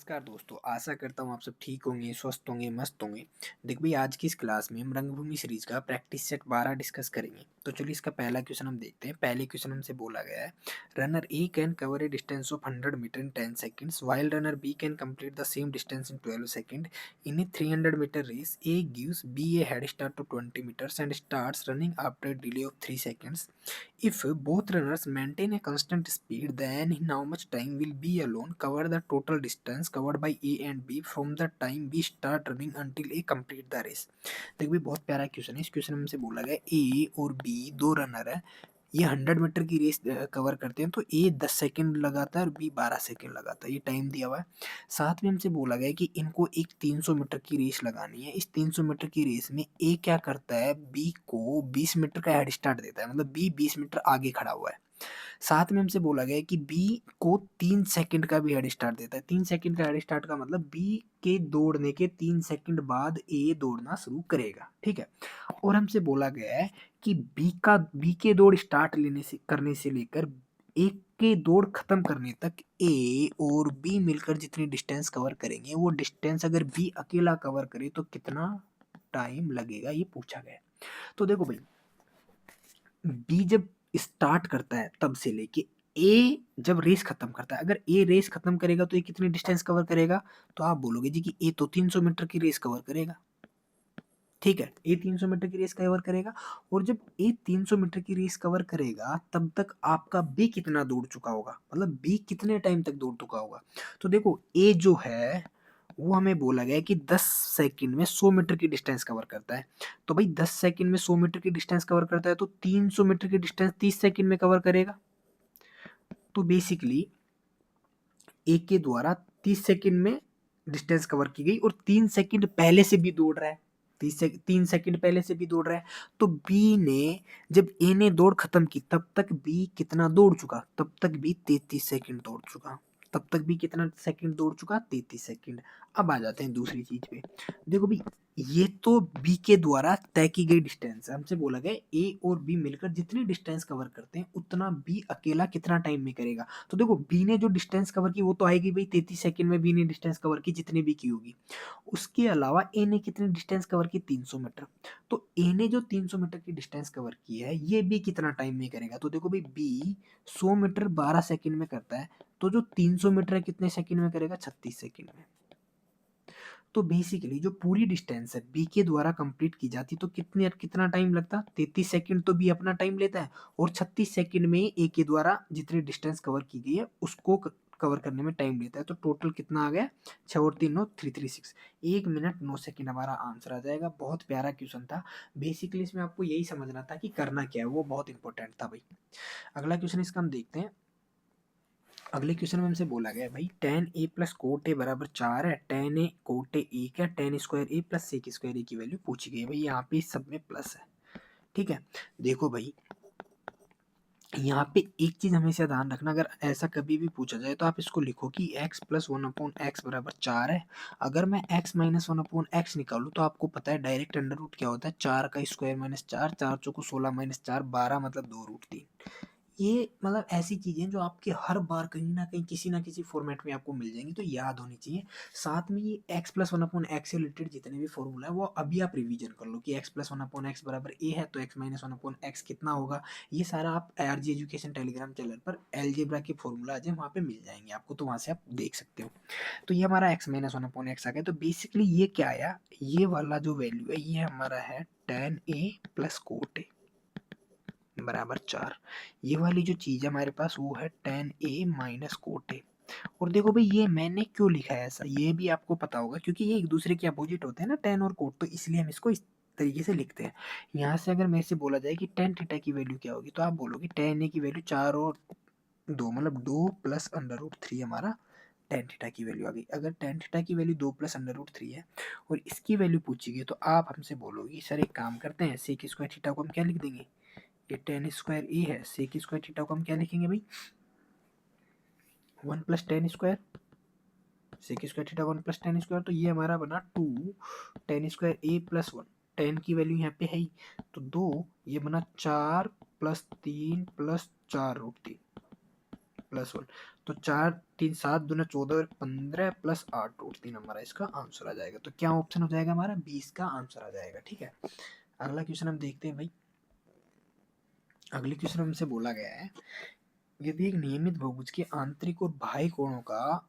नमस्कार दोस्तों, आशा करता हूँ आप सब ठीक होंगे, स्वस्थ होंगे, मस्त होंगे। देख भाई आज की इस क्लास में हम रंगभूमि सीरीज का प्रैक्टिस सेट 12 डिस्कस करेंगे। तो चलिए इसका पहला क्वेश्चन हम देखते हैं। पहले क्वेश्चन हमसे बोला गया है, runner A can cover a distance of 100 metre in 10 seconds while runner B can complete the same distance in 12 second. In a 300 metre race A gives B a head start to 20 meters and starts running after a delay of 3 seconds. If both runners maintain a constant speed, then in how much time will B alone cover the total distance covered by A and B from the time B start running until A complete the race? देख भाई बहुत प्यारा question है। इस question में हमसे बोला गया ए और बी दो रनर है, ये 100 मीटर की रेस कवर करते हैं। तो ए 10 सेकंड लगाता है और बी 12 सेकंड लगाता है, ये टाइम दिया हुआ है। साथ में हमसे बोला गया कि इनको एक 300 मीटर की रेस लगानी है। इस 300 मीटर की रेस में ए क्या करता है, बी को 20 मीटर का हेड स्टार्ट देता है, मतलब बी 20 मीटर आगे खड़ा हुआ है। साथ में हमसे बोला गया कि बी को 3 सेकंड का भी हेड स्टार्ट देता है। 3 सेकंड का हेड स्टार्ट का मतलब बी के दौड़ने के 3 सेकंड बाद ए दौड़ना शुरू करेगा, ठीक है। और हमसे बोला गया है कि बी के दौड़ स्टार्ट लेने से करने से लेकर एक के दौड़ खत्म करने तक ए और बी मिलकर जितनी डिस्टेंस कवर करेंगे, वो डिस्टेंस अगर बी अकेला कवर करे तो कितना टाइम लगेगा, ये पूछा गया है। तो देखो भाई, बी जब स्टार्ट करता है तब से लेके ए जब रेस खत्म करता है, अगर ए रेस खत्म करेगा तो ये कितनी डिस्टेंस कवर करेगा, तो आप बोलोगे जी कि ए तो 300 मीटर की रेस कवर करेगा, ठीक है। ए 300 मीटर की रेस कवर करेगा, और जब ए 300 मीटर की रेस कवर करेगा तब तक आपका बी कितना दौड़ चुका होगा, मतलब बी कितने टाइम तक दौड़ चुका होगा। तो देखो ए जो है वो हमें बोला गया है कि 10 सेकंड में 100 मीटर की डिस्टेंस कवर करता है। तो भाई 10 सेकंड में 100 मीटर की डिस्टेंस कवर करता है, तो 300 मीटर की डिस्टेंस 30 सेकंड में कवर करेगा। तो बेसिकली ए के द्वारा 30 सेकंड में डिस्टेंस कवर की गई, और 3 सेकंड पहले से भी दौड़ रहा है, 3 सेकंड पहले से भी दौड़ रहा है। तो बी ने जब ए ने दौड़ खत्म की तब तक बी कितना दौड़ चुका, तब तक बी 33 सेकंड दौड़ चुका, तब तक भी कितना सेकंड दौड़ चुका, 33 सेकंड। अब आ जाते हैं दूसरी चीज पे। देखो भाई, ये तो बी के द्वारा तय की गई डिस्टेंस है। हमसे बोला गया ए और बी मिलकर जितनी डिस्टेंस कवर करते हैं उतना बी अकेला कितना टाइम में करेगा। तो देखो बी ने जो डिस्टेंस कवर की वो तो आएगी भाई, 33 सेकंड में बी ने डिस्टेंस कवर की जितनी भी की होगी। उसके अलावा ए ने कितनी डिस्टेंस कवर की, 300 मीटर। तो ए ने जो 300 मीटर की डिस्टेंस कवर की है, ये बी कितना टाइम में करेगा। तो देखो भाई, बी 100 मीटर 12 सेकंड में करता है, तो जो 300 मीटर है कितने सेकंड में करेगा, 36 सेकंड में। तो बेसिकली जो पूरी डिस्टेंस है बी के द्वारा कंप्लीट की जाती तो कितना टाइम लगता, 33 सेकंड तो बी अपना टाइम लेता है, और 36 सेकंड में ए के द्वारा जितनी डिस्टेंस कवर की गई है उसको कवर करने में टाइम लेता है। तो टोटल कितना आ गया, 6 और 3 9 336, 1 मिनट 9 सेकंड हमारा आंसर आ जाएगा। बहुत प्यारा क्वेश्चन था। बेसिकली इसमें आपको यही समझना था कि करना क्या है, वो बहुत इंपॉर्टेंट था भाई। अगला क्वेश्चन इसका हम देखते हैं। अगले क्वेश्चन में हमसे बोला गया भाई, tan a plus cot A बराबर 4 है, tan a कोट ए 1 है, tan square A plus sec square ए की वैल्यू पूछी गई है। भाई यहाँ पे सब में प्लस है, ठीक है। देखो भाई, यहाँ पे एक चीज हमेशा ध्यान रखना, अगर ऐसा कभी भी पूछा जाए तो आप इसको लिखो कि x प्लस 1/x बराबर 4 है। अगर मैं x माइनस 1/x निकालूँ तो आपको पता है डायरेक्ट अंडर रूट क्या होता है, 4 का स्क्वायर माइनस 4, 4 चौको 16 माइनस 4 12, मतलब 2√3। ये मतलब ऐसी चीजें जो आपके हर बार कहीं ना किसी फॉर्मेट में आपको मिल जाएंगी, तो याद होनी चाहिए। साथ में ये x प्लस 1/x से रिलेटेड जितने भी फॉर्मूला है वो अभी आप रिवीजन कर लो कि x प्लस 1/x बराबर a है, तो x माइनस 1/x कितना होगा। ये सारा आप ARG एजुकेशन टेलीग्राम चैनल पर एलजेब्रा के फॉर्मूला आज वहाँ पे मिल जाएंगे आपको, तो वहाँ से आप देख सकते हो। तो ये हमारा x माइनस 1/x आ गया। तो बेसिकली ये क्या आया, ये वाला जो वैल्यू है ये हमारा है tan a plus coat a बराबर 4। ये वाली जो चीज है हमारे पास वो है tan a minus cot a। और देखो भाई, ये मैंने क्यों लिखा है ऐसा, ये भी आपको पता होगा, क्योंकि ये एक दूसरे के अपोजिट होते हैं ना, tan और कोट, तो इसलिए हम इसको इस तरीके से लिखते हैं। यहाँ से अगर मेरे से बोला जाए कि tan थीटा की वैल्यू क्या होगी, तो आप बोलोगे tan a की वैल्यू 4 और 2, मतलब 2 प्लस अंडर रूट 3 हमारा tan थीटा की वैल्यू आ गई। अगर tan थीटा की वैल्यू 2 प्लस अंडर रूट 3 है और इसकी वैल्यू पूछी गई, तो आप हमसे बोलोगे सर एक काम करते हैं, सेक स्क्वायर थीटा को हम क्या लिख देंगे, ये tan स्क्वायर ए है, सेक स्क्वायर थीटा को हम क्या लिखेंगे भाई, 1 plus tan square, sec square theta 1 plus tan square, तो ये हमारा बना 2 tan square A plus 1। tan की वैल्यू यहाँ पे है ही, तो 2, ये बना 4 प्लस 3 प्लस 4√3। प्लस 1, तो 4 3 7 दूना 14 और 15 प्लस 8 और 3 हमारा इसका आंसर आ जाएगा। तो क्या ऑप्शन हो जाएगा हमारा 20 का आंसर आ जाएगा। ठीक है, अगला क्वेश्चन हम देखते हैं भाई। अगले क्वेश्चन हमसे बोला गया है, यदि एक नियमित बहुभुज के आंतरिक और बाह्य कोणों का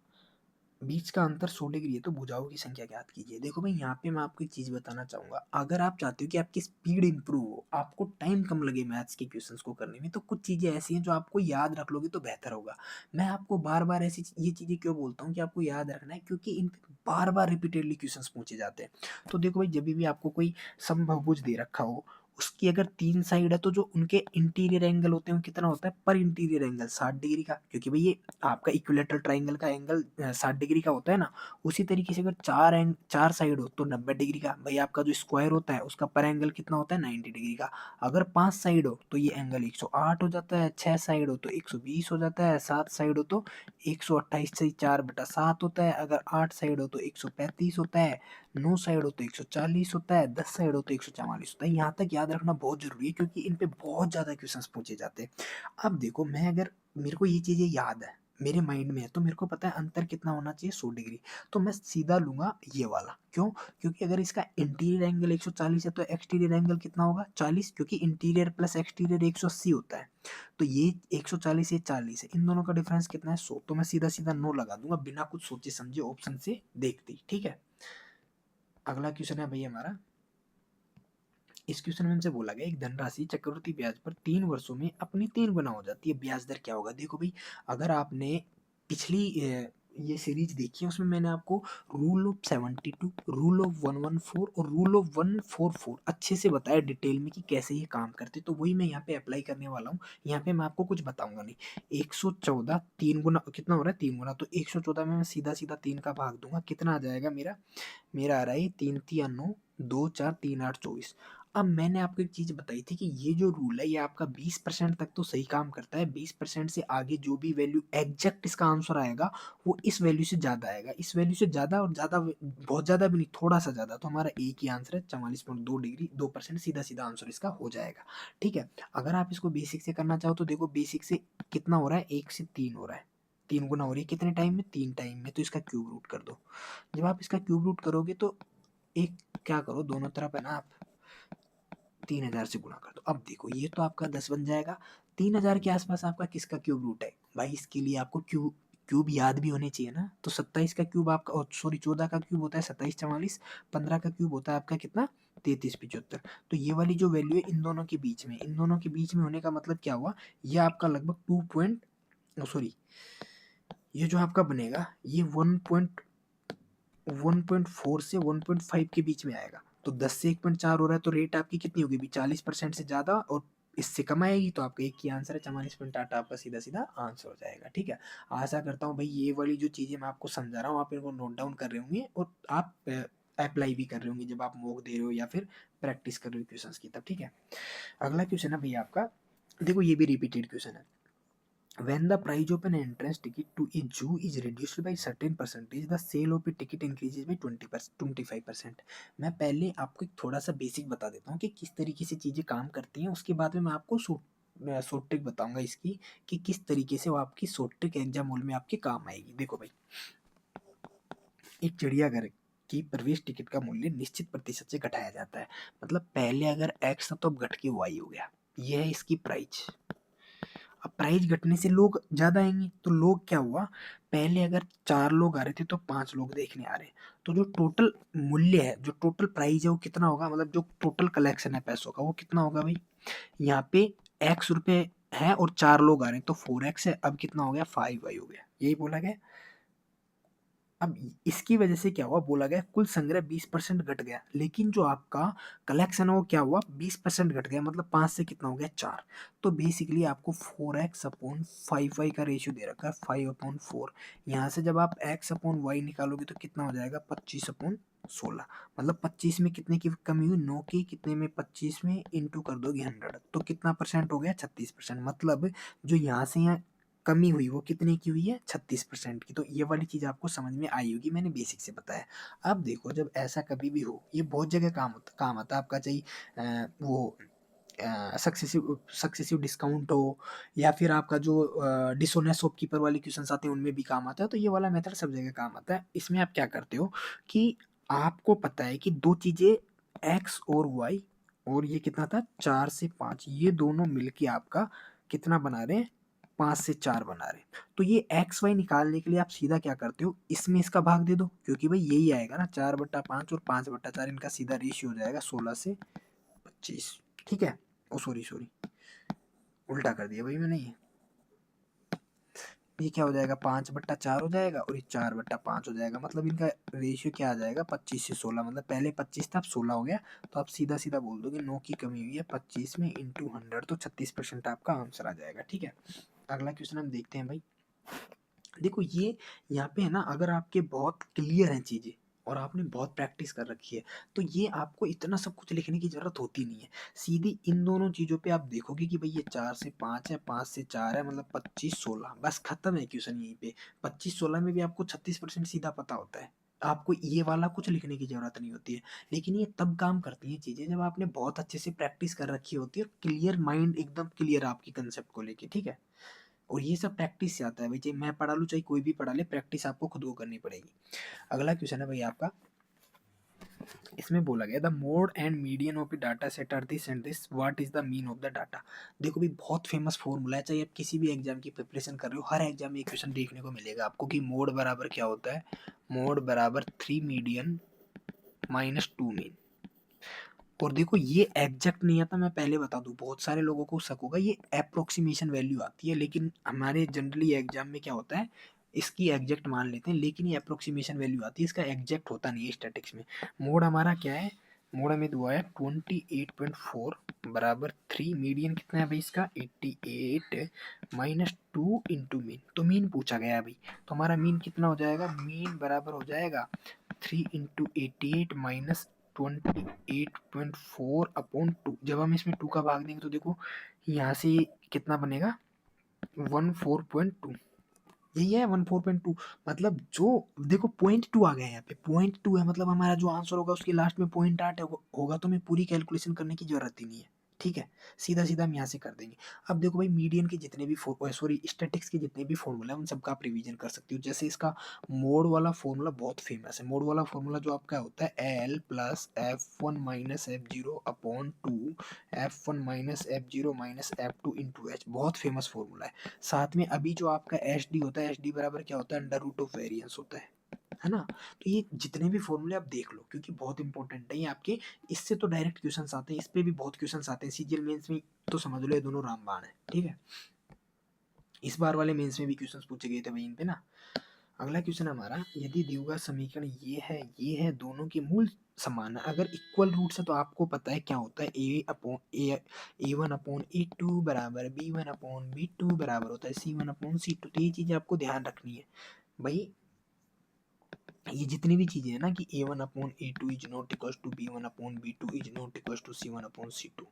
बीच का अंतर 100 डिग्री है तो भुजाओं की संख्या ज्ञात कीजिए। देखो भाई, यहाँ पे मैं आपको एक चीज बताना चाहूंगा, अगर आप चाहते हो कि आपकी स्पीड इंप्रूव हो, आपको टाइम कम लगे मैथ्स के क्वेश्चंस को करने में, तो कुछ चीजें ऐसी हैं जो आपको याद रख लोगे तो बेहतर होगा। मैं आपको बार बार ऐसी ये चीजें क्यों बोलता हूँ कि आपको याद रखना है, क्योंकि इन पे बार बार रिपीटेडली क्वेश्चंस पूछे जाते हैं। तो देखो भाई, जब भी आपको कोई समबाहुभुज दे रखा हो, उसकी अगर 3 साइड है तो जो उनके इंटीरियर एंगल होते हैं वो कितना होता है पर इंटीरियर एंगल 60 डिग्री का, क्योंकि भाई ये आपका इक्विलेटरल ट्राइंगल का एंगल 60 डिग्री का होता है ना। उसी तरीके से अगर 4 साइड हो तो 90 डिग्री का। भाई आपका जो स्क्वायर होता है उसका पर एंगल कितना होता है 90 डिग्री का। अगर 5 साइड हो तो ये एंगल 108 हो जाता है, 6 साइड हो तो 120 हो जाता है, 7 साइड हो तो 128 से 4/7 होता है, अगर 8 साइड हो तो 135 होता है, 9 साइड हो तो 140 होता है, 10 साइड हो तो 144 होता है। यहाँ तक याद रखना बहुत जरूरी है, क्योंकि इन पे बहुत ज्यादा क्वेश्चंस पूछे जाते हैं। अब देखो, मैं अगर मेरे को ये चीजें याद है, मेरे माइंड में है, तो मेरे को पता है अंतर कितना होना चाहिए 100 डिग्री, तो मैं सीधा लूंगा ये वाला। क्यों? क्योंकि अगर इसका इंटीरियर एंगल 140 है तो एक्सटीरियर एंगल कितना होगा 40, क्योंकि इंटीरियर प्लस एक्सटीरियर 180 होता है। तो ये 140 ये 40 है, इन दोनों का डिफरेंस कितना है 100, तो मैं सीधा सीधा 9 लगा दूंगा बिना कुछ सोचे समझे ऑप्शन से देखते ही। ठीक है, अगला क्वेश्चन है भाई हमारा। इस क्वेश्चन में हमसे बोला गया, एक धनराशि चक्रवृद्धि ब्याज पर 3 वर्षों में अपनी 3 गुना हो जाती है, ब्याज दर क्या होगा। देखो भाई, अगर आपने पिछली ये सीरीज देखी है, उसमें मैंने आपको रूल ऑफ 72, रूल ऑफ 114 और रूल ऑफ 144 अच्छे से बताया डिटेल में कि कैसे ये काम करते, तो वही मैं यहाँ पे अप्लाई करने वाला हूँ। यहाँ पे मैं आपको कुछ बताऊंगा नहीं। 114 3 गुना कितना हो रहा है 3 गुना, तो 114 में मैं सीधा सीधा 3 का भाग दूंगा, कितना आ जाएगा मेरा, मेरा आ रहा है 3 3 9 2 4 3 8 24। अब मैंने आपको एक चीज बताई थी कि ये जो रूल है ये आपका 20% तक तो सही काम करता है, 20% से आगे जो भी वैल्यू एग्जैक्ट इसका आंसर आएगा वो इस वैल्यू से ज्यादा आएगा, इस वैल्यू से ज्यादा और ज्यादा, बहुत ज्यादा भी नहीं, थोड़ा सा ज्यादा, तो हमारा एक ही आंसर है 44.2 डिग्री 2%, सीधा सीधा आंसर इसका हो जाएगा। ठीक है, अगर आप इसको बेसिक से करना चाहो तो देखो, बेसिक से कितना हो रहा है 1 से 3 हो रहा है, 3 गुना हो रही है कितने टाइम में 3 टाइम में, तो इसका क्यूब रूट कर दो। जब आप इसका क्यूब रूट करोगे तो एक क्या करो, दोनों तरफ है ना आप 3000 से गुणा कर दो। अब देखो, ये तो आपका 10 बन जाएगा, 3000 के आसपास आपका किसका क्यूब रूट है भाई, इसके लिए आपको क्यूब क्यूब याद भी होने चाहिए ना। तो 27 का क्यूब आपका, सॉरी 14 का क्यूब होता है 27 44, 15 का क्यूब होता है आपका कितना 33 75। तो ये वाली जो वैल्यू है इन दोनों के बीच में, इन दोनों के बीच में होने का मतलब क्या हुआ, ये आपका लगभग 2 पॉइंट, सॉरी ये जो आपका बनेगा ये 1.4 से 1.5 के बीच में आएगा। तो 10 से 1.4 हो रहा है, तो रेट आपकी कितनी होगी 40% से ज्यादा, और इससे कम आएगी, तो आपका एक ही आंसर है 44.8, आपका सीधा सीधा आंसर हो जाएगा। ठीक है, आशा करता हूँ भाई ये वाली जो चीजें मैं आपको समझा रहा हूँ आप इनको नोट डाउन कर रहे होंगे, और आप अप्लाई भी कर रहे होंगे जब आप मॉक दे रहे हो या फिर प्रैक्टिस कर रहे हो क्वेश्चंस की तब। ठीक है, अगला क्वेश्चन है भैया आपका, देखो ये भी रिपीटेड क्वेश्चन है। When the price of an entrance ticket to a zoo is reduced by certain percentage, the sale of a ticket increases by 25%। मैं पहले आपको एक थोड़ा सा बेसिक बता देता हूँ कि किस तरीके से चीज़ें काम करती हैं, उसके बाद में मैं आपको शॉर्ट ट्रिक बताऊंगा इसकी, कि किस तरीके से वो आपकी शॉर्ट ट्रिक एग्जाम हॉल में आपके काम आएगी। देखो भाई, एक चिड़ियाघर की प्रवेश टिकट का मूल्य निश्चित प्रतिशत से घटाया जाता है, मतलब पहले अगर एक्स था तो अब घट के वाई हो गया, यह है इसकी प्राइस। अब प्राइस घटने से लोग ज्यादा आएंगे, तो लोग क्या हुआ, पहले अगर 4 लोग आ रहे थे तो 5 लोग देखने आ रहे हैं, तो जो टोटल मूल्य है, जो टोटल प्राइस है वो कितना होगा, मतलब जो टोटल कलेक्शन है पैसों का वो कितना होगा भाई, यहाँ पे x रुपए है और 4 लोग आ रहे हैं तो 4x है, अब कितना हो गया 5y हो गया, यही बोला गया। अब इसकी वजह से क्या हुआ, बोला गया कुल संग्रह 20% घट गया, लेकिन जो आपका कलेक्शन है वो क्या हुआ 20% घट गया, मतलब 5 से कितना हो गया 4। तो बेसिकली आपको 4x/5y का रेशियो दे रखा है 5/4। यहाँ से जब आप x/y निकालोगे तो कितना हो जाएगा 25/16, मतलब 25 में कितने की कमी हुई 9 की, कितने में 25 में इंटू कर दोगे 100, तो कितना परसेंट हो गया 36%, मतलब जो यहाँ से यहाँ कमी हुई वो कितने की हुई है 36% की। तो ये वाली चीज आपको समझ में आई होगी, मैंने बेसिक से बताया। अब देखो, जब ऐसा कभी भी हो, ये बहुत जगह काम आता है आपका, चाहिए वो सक्सेसिव डिस्काउंट हो, या फिर आपका जो डिसऑनेस्ट शॉपकीपर वाले क्वेश्चंस आते हैं उनमें भी काम आता है। तो ये वाला मेथड सब जगह काम आता है। इसमें आप क्या करते हो कि आपको पता है कि दो चीज़ें एक्स और वाई, और ये कितना था 4 से 5, ये दोनों मिलके आपका कितना बना रहे हैं, 5 से 4 बना रहे हैं। तो ये एक्स वाई निकालने के लिए आप सीधा क्या करते हो, इसमें इसका भाग दे दो, क्योंकि भाई यही आएगा ना 4/5 और 5/4, इनका सीधा रेशियो हो जाएगा 16 से 25। ठीक है। ओ सॉरी सॉरी, उल्टा कर दिया भाई मैंने। ये क्या हो जाएगा, 5/4 हो जाएगा और ये 4/5 हो जाएगा। मतलब इनका रेशियो क्या आ जाएगा, 25 से 16। मतलब पहले 25 था, अब 16 हो गया। तो आप सीधा सीधा बोल दोगे 9 की कमी हुई है 25 में इंटू 100, तो 36% आपका आंसर आ जाएगा। ठीक है। अगला क्वेश्चन हम देखते हैं भाई। देखो ये यहाँ पे है ना, अगर आपके बहुत क्लियर हैं चीज़ें और आपने बहुत प्रैक्टिस कर रखी है, तो ये आपको इतना सब कुछ लिखने की ज़रूरत होती नहीं है। सीधी इन दोनों चीज़ों पे आप देखोगे कि भाई ये 4 से 5 है, 5 से 4 है, मतलब 25-16, बस खत्म है क्वेश्चन यहीं पे। 25-16 में भी आपको 36% सीधा पता होता है। आपको ये वाला कुछ लिखने की ज़रूरत नहीं होती है। लेकिन ये तब काम करती हैं चीज़ें जब आपने बहुत अच्छे से प्रैक्टिस कर रखी होती है और क्लियर माइंड, एकदम क्लियर आपकी कंसेप्ट को लेके। ठीक है। और ये सब प्रैक्टिस से आता है भाई, चाहे मैं पढ़ा लूँ चाहे कोई भी पढ़ा ले, प्रैक्टिस आपको खुद को करनी पड़ेगी। अगला क्वेश्चन है भाई आपका। इसमें बोला गया the mode and median of the data set are this and this, what is the mean of the data. देखो भाई बहुत फेमस फॉर्मूला है, चाहे आप किसी भी एग्जाम की प्रिपरेशन कर रहे हो, हर एग्जाम में एक क्वेश्चन देखने को मिलेगा आपको कि मोड बराबर क्या होता है, मोड बराबर 3 मीडियन माइनस 2 मीन। और देखो ये एग्जैक्ट नहीं आता, मैं पहले बता दूं, बहुत सारे लोगों को शक होगा, ये अप्रोक्सीमेशन वैल्यू आती है, लेकिन हमारे जनरली एग्जाम में क्या होता है, इसकी एग्जैक्ट मान लेते हैं, लेकिन ये अप्रोक्सीमेशन वैल्यू आती है, इसका एग्जैक्ट होता नहीं है स्टैटिक्स में। मोड हमारा क्या है, मोड हमें दुआ है 28.4 बराबर 3, मीडियन कितना है भाई इसका 88 माइनस 2 इंटू मीन। तो मीन पूछा गया है भाई, तो हमारा मीन कितना हो जाएगा, मीन बराबर हो जाएगा 3 इंटू 88 माइनस 28.4/2। जब हम इसमें 2 का भाग देंगे तो देखो यहाँ से कितना बनेगा 14.2, यही है 14.2। मतलब जो देखो पॉइंट 2 आ गया है यहाँ पे, पॉइंट 2 है, मतलब हमारा जो आंसर होगा उसके लास्ट में पॉइंट 8 होगा, तो हमें पूरी कैलकुलेशन करने की जरूरत ही नहीं है। ठीक है। सीधा सीधा हम यहाँ से कर देंगे। अब देखो भाई मीडियन के जितने भी सॉरी स्टैटिक्स के जितने भी फॉर्मूला है उन सबका आप रिवीजन कर सकते हो। जैसे इसका मोड वाला फॉर्मूला बहुत फेमस है। मोड वाला फॉर्मूला जो आपका होता है L plus F1 minus F0 upon 2 F1 minus F0 minus F2 into H, बहुत फेमस फॉर्मूला है। साथ में अभी जो आपका एच डी होता है, एच डी बराबर क्या होता है, अंडर रूट ऑफ वेरियंस होता है ना। तो ये जितने भी फॉर्मूले आप देख लो, क्योंकि बहुत इंपॉर्टेंट है ये आपके। इससे तो डायरेक्ट क्वेश्चंस आते हैं, इस पे भी बहुत क्वेश्चंस आते हैं सीजीएल मेंस में, तो समझ लो ये दोनों रामबाण है। ठीक है। इस बार वाले मेंस में भी क्वेश्चंस पूछे गए थे भाई इन पे ना। अगला क्वेश्चन हमारा, यदि दिए गए समीकरण ये है दोनों के मूल समान है, अगर इक्वल रूट्स है तो आपको पता है क्या होता है, A1/A2 बराबर B1/B2 बराबर होता है C1/C2। तो ये चीज़ें आपको ध्यान रखनी है भाई। ये जितनी भी चीज़ें हैं ना कि A1/A2 is not equal to B1/B2 is not equal to C1/C2,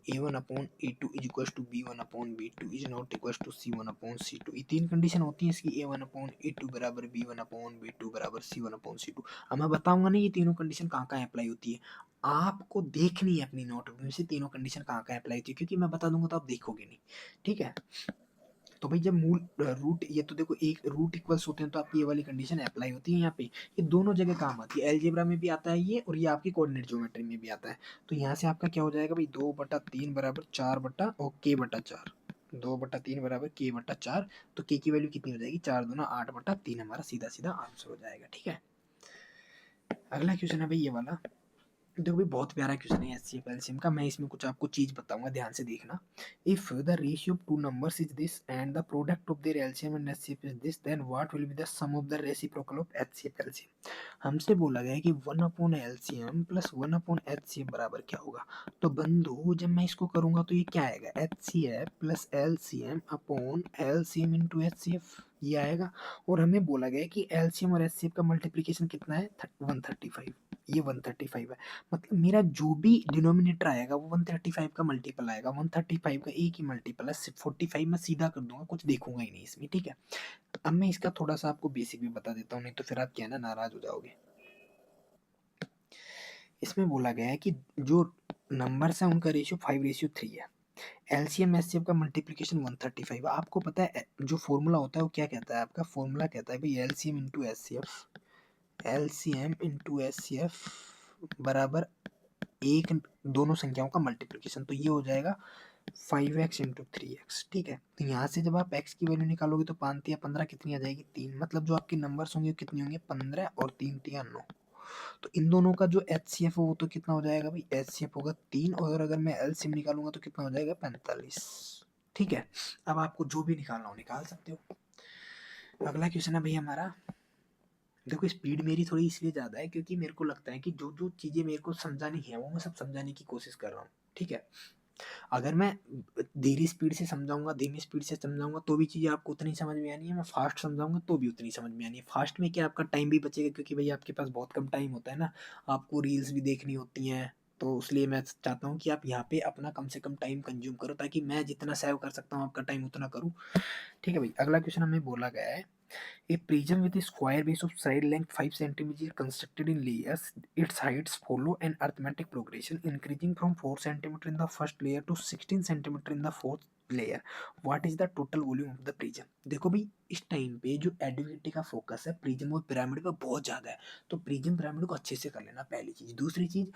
A1/A2 is equal to B1/B2 is not equal to C1/C2, ये तीन कंडीशन होती हैं इसकी, A1/A2 बराबर B1/B2 बराबर C1/C2। अब मैं बताऊंगा नहीं ये तीनों कंडीशन कहाँ कहाँ अप्लाई होती है, आपको देखनी है अपनी नोटबुक में से तीनों कंडीशन कहाँ कहाँ अप्लाई होती है, क्योंकि मैं बता दूंगा तो आप देखोगे नहीं। ठीक है। तो भाई जब मूल रूट, ये तो देखो एक रूट इक्वल्स होते हैं तो आपकी ये वाली कंडीशन अप्लाई होती है यहाँ पे, ये दोनों जगह काम आती है। अलजेब्रा में भी आता है ये, और ये आपकी कोऑर्डिनेट ज्योमेट्री में भी आता है। तो यहाँ से आपका क्या हो जाएगा भाई, 2/3 बराबर 4 बटा और k/4, 2/3 बराबर k/4। तो k की वैल्यू कितनी हो जाएगी, 4×2 = 8/3, हमारा सीधा सीधा आंसर हो जाएगा। ठीक है। अगला क्वेश्चन है भाई ये वाला। देखो भाई बहुत प्यारा क्वेश्चन है एचसीएफ एलसीएम का। मैं इसमें कुछ आपको चीज बताऊंगा, ध्यान से देखना। If the ratio of two numbers is this and the product of their LCM and HCF is this, then what will be the sum of the reciprocal of HCF LCM. हमसे बोला गया है कि 1/LCM प्लस 1/HCF बराबर क्या होगा। तो बंधु जब मैं इसको करूंगा तो ये क्या आएगा, HCF plus LCM upon LCM into HCF, ये आएगा। और हमें बोला गया है कि LCM और HCF का मल्टीप्लीकेशन कितना है 135, ये 135 है। मतलब मेरा जो भी डिनोमिनेटर आएगा वो 135 का मल्टीपल आएगा, 135 का एक ही मल्टीपल है, 45 मैं सीधा कर दूंगा, कुछ देखूंगा ही नहीं इसमें। ठीक है। अब मैं इसका थोड़ा सा आपको बेसिक भी बता देता हूँ, नहीं तो फिर आप क्या है ना नाराज हो जाओगे। इसमें बोला गया है कि जो नंबर्स हैं उनका रेशियो 5:3 है। एलसीएम एचसीएफ का मल्टीप्लिकेशन 135। आपको पता है जो फॉर्मूला होता है वो क्या कहता है, आपका फॉर्मूला कहता है भाई LCM into S C F बराबर एक दोनों संख्याओं का मल्टीप्लिकेशन, तो ये हो जाएगा 5x इंटू 3x। ठीक है, तो यहाँ से जब आप x की वैल्यू निकालोगे तो 5 या 15 कितनी आ जाएगी 3, मतलब जो आपके नंबर्स होंगे कितने होंगे 15 और 3 तिया 9। तो इन दोनों का जो एच सी एफ हो वो तो कितना हो जाएगा भाई, एच सी एफ होगा 3, और अगर मैं एलसीएम निकालूंगा तो कितना हो जाएगा 45। ठीक है, अब आपको जो भी निकालना हो निकाल सकते हो। अगला क्वेश्चन है भाई हमारा, देखो स्पीड मेरी थोड़ी इसलिए ज़्यादा है क्योंकि मेरे को लगता है कि जो जो चीज़ें मेरे को समझानी है वो मैं सब समझाने की कोशिश कर रहा हूँ। ठीक है, अगर मैं धीरे स्पीड से समझाऊंगा, धीमी स्पीड से समझाऊंगा तो भी चीज़ें आपको उतनी समझ में आनी है, मैं फास्ट समझाऊंगा तो भी उतनी समझ में आनी है। फास्ट में क्या आपका टाइम भी बचेगा क्योंकि भाई आपके पास बहुत कम टाइम होता है ना, आपको रील्स भी देखनी होती हैं, तो इसलिए मैं चाहता हूँ कि आप यहाँ पे अपना कम से कम टाइम कंज्यूम करो ताकि मैं जितना सेव कर सकता हूँ आपका टाइम उतना करूँ। ठीक है भाई, अगला क्वेश्चन हमें बोला गया है, a prism with a square base of side length 5 cm is constructed in layers. Its heights follow an arithmetic progression, increasing from 4 cm in the first layer to 16 cm in the fourth layer. What is the total volume of the prism? देखो भाई इस time पे जो एडुकेटी का focus है prism और pyramid पे बहुत ज़्यादा है, तो प्रिज्म पिरामिड को अच्छे से कर लेना पहली चीज़। दूसरी चीज़,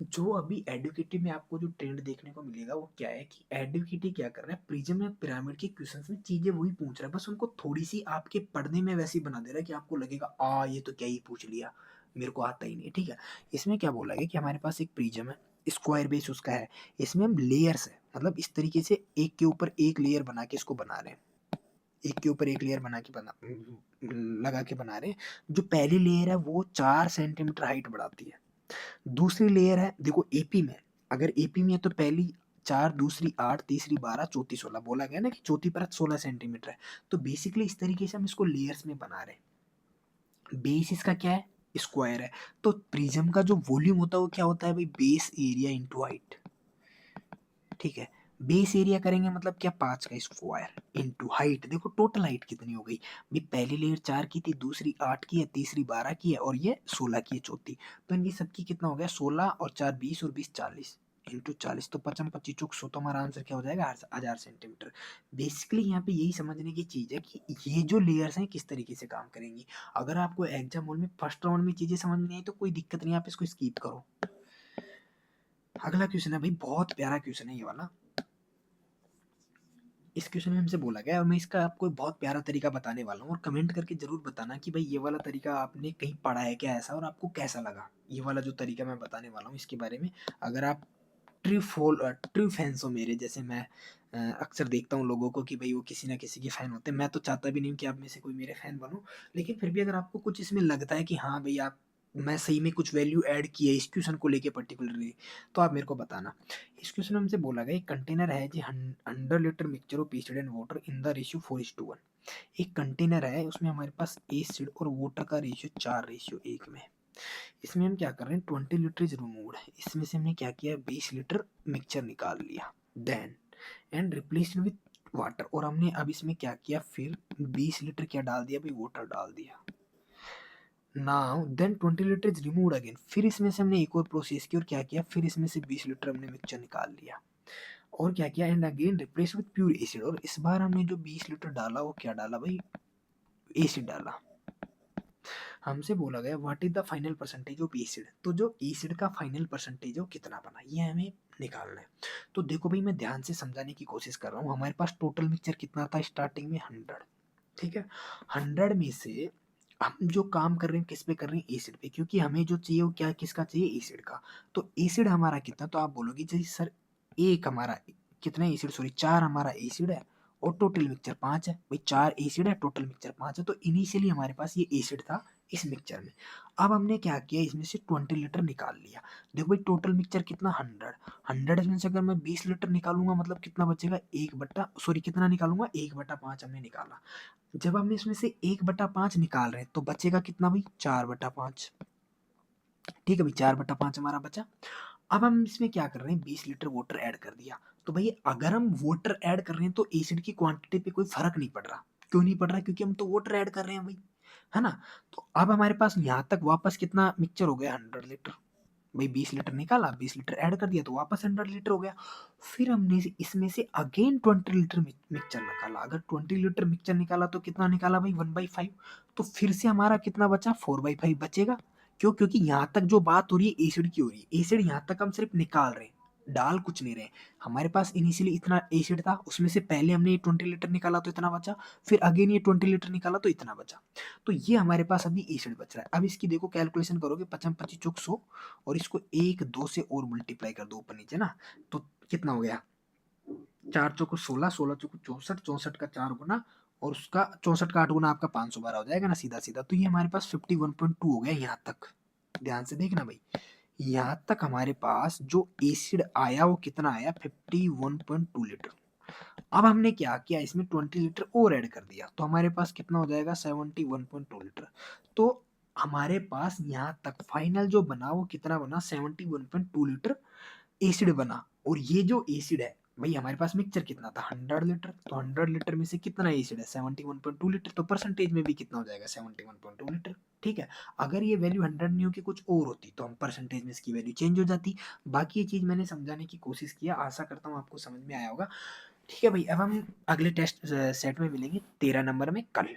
जो अभी एडुकेटिव में आपको जो ट्रेंड देखने को मिलेगा वो क्या है कि एडुकेटिव क्या कर रहा है, प्रिज्म या पिरामिड के क्वेश्चंस में चीजें वही पूछ रहा है, बस उनको थोड़ी सी आपके पढ़ने में वैसी बना दे रहा है कि आपको लगेगा ये तो क्या ही पूछ लिया, मेरे को आता ही नहीं। ठीक है, इसमें क्या बोला गया कि हमारे पास एक प्रिज्म है, स्क्वायर बेस उसका है, इसमें हम लेयर्स है, मतलब इस तरीके से एक के ऊपर एक लेयर बना के इसको बना रहे हैं, एक के ऊपर एक लेयर बना के बना लगा के बना रहे हैं। जो पहली लेयर है वो 4 सेंटीमीटर हाइट बढ़ाती है, दूसरी लेयर है देखो एपी में, अगर एपी में है तो पहली 4, दूसरी 8, तीसरी 12, चौथी 16, बोला गया ना कि चौथी परत 16 सेंटीमीटर है। तो बेसिकली इस तरीके से हम इसको लेयर्स में बना रहे हैं। बेस इसका क्या है, स्क्वायर है, तो प्रिज्म का जो वॉल्यूम होता है वो क्या होता है भाई, बेस एरिया इंटू हाइट। ठीक है, बेस एरिया करेंगे मतलब क्या 5 का स्क्वायर इंटू हाइट, देखो टोटल हाइट कितनी हो गई भाई, पहली लेयर 4 की थी, दूसरी 8 की है, तीसरी 12 की है और ये 16 की है चौथी, तो इनकी सबकी कितना हो गया 16 और 4 20 और 20 40 इंटू 40, तो 55 25 चौक 100, तो हमारा आंसर क्या हो जाएगा 1000 सेंटीमीटर। बेसिकली यहाँ पे यही समझने की चीज़ है कि ये जो लेयर्स हैं किस तरीके से काम करेंगी। अगर आपको एग्जाम हॉल में फर्स्ट राउंड में चीज़ें समझ में नहीं आई तो कोई दिक्कत नहीं, आप इसको स्कीप करो। अगला क्वेश्चन है भाई, बहुत प्यारा क्वेश्चन है ये वाला। इस क्वेश्चन में हमसे बोला गया और मैं इसका आपको बहुत प्यारा तरीका बताने वाला हूँ, और कमेंट करके ज़रूर बताना कि भाई ये वाला तरीका आपने कहीं पढ़ा है क्या ऐसा, और आपको कैसा लगा ये वाला जो तरीका मैं बताने वाला हूँ इसके बारे में। अगर आप ट्रू फैंस हो मेरे जैसे, मैं अक्सर देखता हूँ लोगों को कि भाई वो किसी ना किसी के फ़ैन होते हैं, मैं तो चाहता भी नहीं हूँ कि आप में से कोई मेरे फ़ैन बनो, लेकिन फिर भी अगर आपको कुछ इसमें लगता है कि हाँ भाई आप, मैं सही में कुछ वैल्यू ऐड की है इस क्वेश्चन को लेके पर्टिकुलरली, तो आप मेरे को बताना। इस क्वेश्चन में हमसे बोला गया एक कंटेनर है जी 100 litre mixture of acid and water in the ratio 4:1। एक कंटेनर है उसमें हमारे पास एसिड और वाटर का रेशियो 4:1 में। इसमें हम क्या कर रहे हैं 20 लीटर इज रिमूव्ड, इसमें से हमने क्या किया 20 लीटर मिक्सचर निकाल लिया, then and replaced with water, और हमने अब इसमें क्या किया फिर 20 लीटर क्या डाल दिया भाई, वाटर डाल दिया। Now then 20 litre is removed again, फिर इसमें से हमने एक और प्रोसेस की और क्या किया फिर इसमें से 20 लीटर हमने मिक्सचर निकाल लिया और क्या किया and again replace with pure acid, और इस बार हमने जो 20 लीटर डाला वो क्या डाला भाई, एसिड डाला। हमसे बोला गया what is the final percentage of acid, तो जो एसिड का फाइनल परसेंटेज है वो कितना बना ये हमें निकालना है। तो देखो भाई मैं ध्यान से समझाने की कोशिश कर रहा हूँ, हमारे पास टोटल मिक्सचर कितना था स्टार्टिंग में 100। ठीक है, 100 में से हम जो काम कर रहे हैं किस पे कर रहे हैं, एसिड पे, क्योंकि हमें जो चाहिए वो क्या किसका चाहिए, एसिड का। तो एसिड हमारा कितना, तो आप बोलोगे जी सर एक हमारा कितना एसिड, सॉरी 4 हमारा एसिड है और टोटल मिक्सचर 5 है, भाई 4 एसिड है टोटल मिक्सचर 5 है, तो इनिशियली हमारे पास ये एसिड था इस मिक्सचर में। अब हमने क्या किया इसमें से 20 लीटर निकाल लिया, देखो भाई टोटल मिक्सचर कितना 100 में से अगर मैं 20 लीटर निकालूंगा मतलब कितना बचेगा, एक बट्टा सॉरी कितना निकालूंगा 1/5 हमने निकाला। जब हम इसमें से 1/5 निकाल रहे हैं तो बचेगा कितना भाई 4/5। ठीक है भाई 4/5 हमारा बचा। अब हम इसमें क्या कर रहे हैं 20 लीटर वाटर ऐड कर दिया, तो भाई अगर हम वाटर ऐड कर रहे हैं तो एसिड की क्वांटिटी पे कोई फर्क नहीं पड़ रहा, क्यों नहीं पड़ रहा, क्योंकि हम तो वाटर ऐड कर रहे हैं भाई, है ना। तो अब हमारे पास यहाँ तक वापस कितना मिक्सचर हो गया 100 लीटर, भाई 20 लीटर निकाला, 20 लीटर ऐड कर दिया तो वापस 100 लीटर हो गया। फिर हमने इसमें से अगेन 20 लीटर मिक्सचर निकाला। अगर 20 लीटर मिक्सचर निकाला तो कितना निकाला भाई 1/5। तो फिर से हमारा कितना बचा 4/5 बचेगा। क्यों? क्योंकि यहाँ तक जो बात हो रही है एसिड की हो रही है, एसिड यहाँ तक हम सिर्फ निकाल रहे हैं, डाल कुछ नहीं रहे। हमारे पास इनिशियली इतना एसिड था, उसमें से पहले हमने ये 20 लीटर निकाला तो इतना बचा, फिर अगेन ये 20 लीटर निकाला तो इतना बचा। तो ये हमारे पास अभी एसिड बच रहा है। अब इसकी देखो कैलकुलेशन करोगे, 55 चौक 100 और इसको 1 2 से और मल्टीप्लाई कर दो ऊपर नीचे ना, तो कितना हो गया 4 चौको 16, 16 चौको 64, 64 का 4 गुना और उसका 64 का 8 गुना आपका 512 हो जाएगा ना सीधा सीधा। तो ये हमारे पास 51.2 हो गया यहाँ तक। ध्यान से देखना भाई, यहाँ तक हमारे पास जो एसिड आया वो कितना आया 51.2 लीटर। अब हमने क्या किया, इसमें 20 लीटर और ऐड कर दिया तो हमारे पास कितना हो जाएगा 71.2 लीटर। तो हमारे पास यहाँ तक फाइनल जो बना वो कितना बना 71.2 लीटर एसिड बना। और ये जो एसिड है भाई हमारे पास मिक्सचर कितना था 100 लीटर, तो 100 लीटर में से कितना एसिड है 71.2 लीटर, तो परसेंटेज में भी कितना हो जाएगा 71.2 लीटर। ठीक है, अगर ये वैल्यू 100 नहीं होती कुछ और होती तो हम परसेंटेज में इसकी वैल्यू चेंज हो जाती। बाकी ये चीज मैंने समझाने की कोशिश किया, आशा करता हूँ आपको समझ में आया होगा। ठीक है भाई, अब हम अगले टेस्ट सेट में मिलेंगे 13 नंबर में कल।